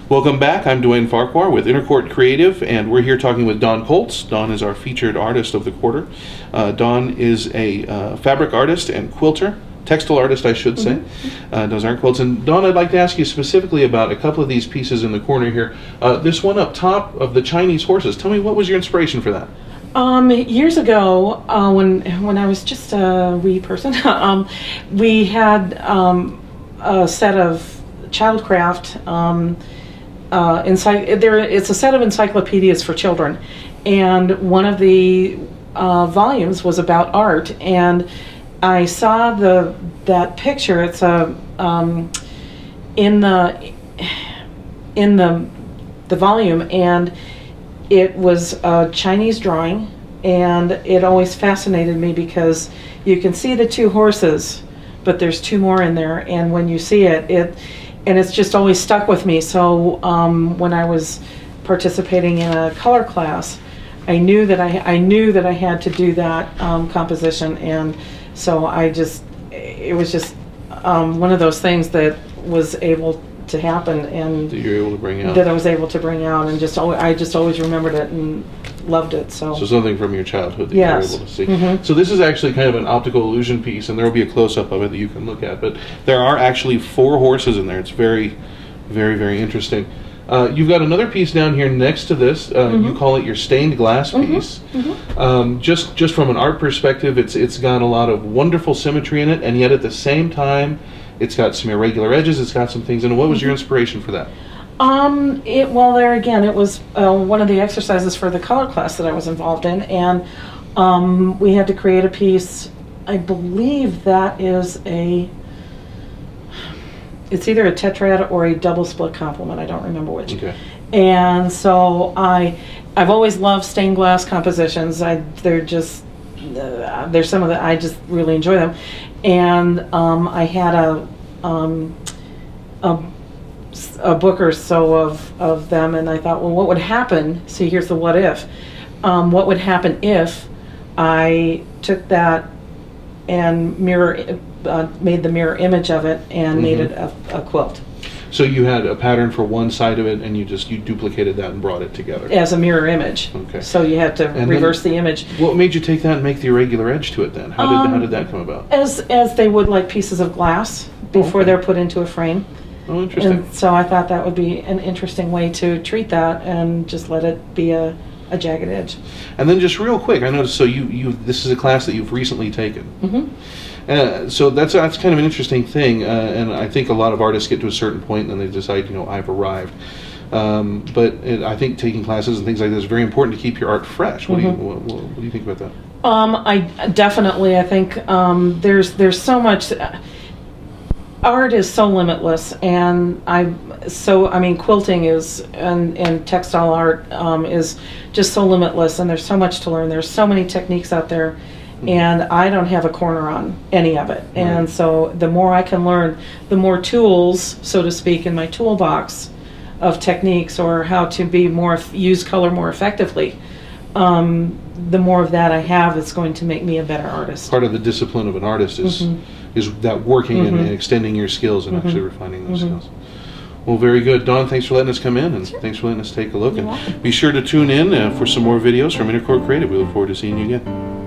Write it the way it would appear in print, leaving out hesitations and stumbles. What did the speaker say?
Welcome back. I'm Dwayne Farquhar with Intercourt Creative, and we're here talking with Don Koltz. Don is our featured artist of the quarter. Don is a fabric artist and quilter, textile artist, I should say. Does art quilts. And Don, I'd like to ask you specifically about a couple of these pieces in the corner here. This one up top of the Chinese horses. Tell me, what was your inspiration for that? Years ago, when I was just a wee person, we had a set of childcraft. It's a set of encyclopedias for children, and one of the volumes was about art. And I saw that picture. It's in the volume, and it was a Chinese drawing, and it always fascinated me because you can see the two horses, but there's two more in there, and when you see and it's just always stuck with me. So when I was participating in a color class, I knew that I had to do that composition, and so it was just one of those things that was able to happen, and that you're able to bring out. That I was able to bring out, and I just always remembered it and loved it. So something from your childhood that yes. you were able to see. So this is actually kind of an optical illusion piece, and there will be a close-up of it that you can look at. But there are actually 4 horses in there. It's very, very, very interesting. You've got another piece down here next to this. You call it your stained glass piece. Just from an art perspective, it's got a lot of wonderful symmetry in it, and yet at the same time, it's got some irregular edges. It's got some things in it. What was your inspiration for that? Well, there again, it was one of the exercises for the color class that I was involved in, and we had to create a piece. I believe that is it's either a tetrad or a double split complement. I don't remember which. Okay. And so I've always loved stained glass compositions. There's some of that I just really enjoy them, and I had a book or so of them, and I thought, well, what would happen? See, here's the what if. What would happen if I took that and made the mirror image of it and made it a quilt? So you had a pattern for one side of it, and you duplicated that and brought it together as a mirror image. Okay. So you had to reverse the image. What made you take that and make the irregular edge to it then? How did that come about? As they would like pieces of glass before they're put into a frame. Oh, interesting. And so I thought that would be an interesting way to treat that, and just let it be a jagged edge. And then just real quick, I noticed, so this is a class that you've recently taken. So that's kind of an interesting thing, and I think a lot of artists get to a certain point and then they decide, I've arrived. But I think taking classes and things like this is very important to keep your art fresh. What do you think about that? I think there's so much. Art is so limitless, and quilting is and textile art is just so limitless, and there's so much to learn. There's so many techniques out there, and I don't have a corner on any of it. And so the more I can learn, the more tools, so to speak, in my toolbox of techniques, or how to use color more effectively, the more of that I have, is going to make me a better artist. Part of the discipline of an artist is that working and extending your skills and actually refining those skills. Well, very good. Don, thanks for letting us come in, and thanks for letting us take a look. And be sure to tune in for some more videos from Intercourt Creative. We look forward to seeing you again.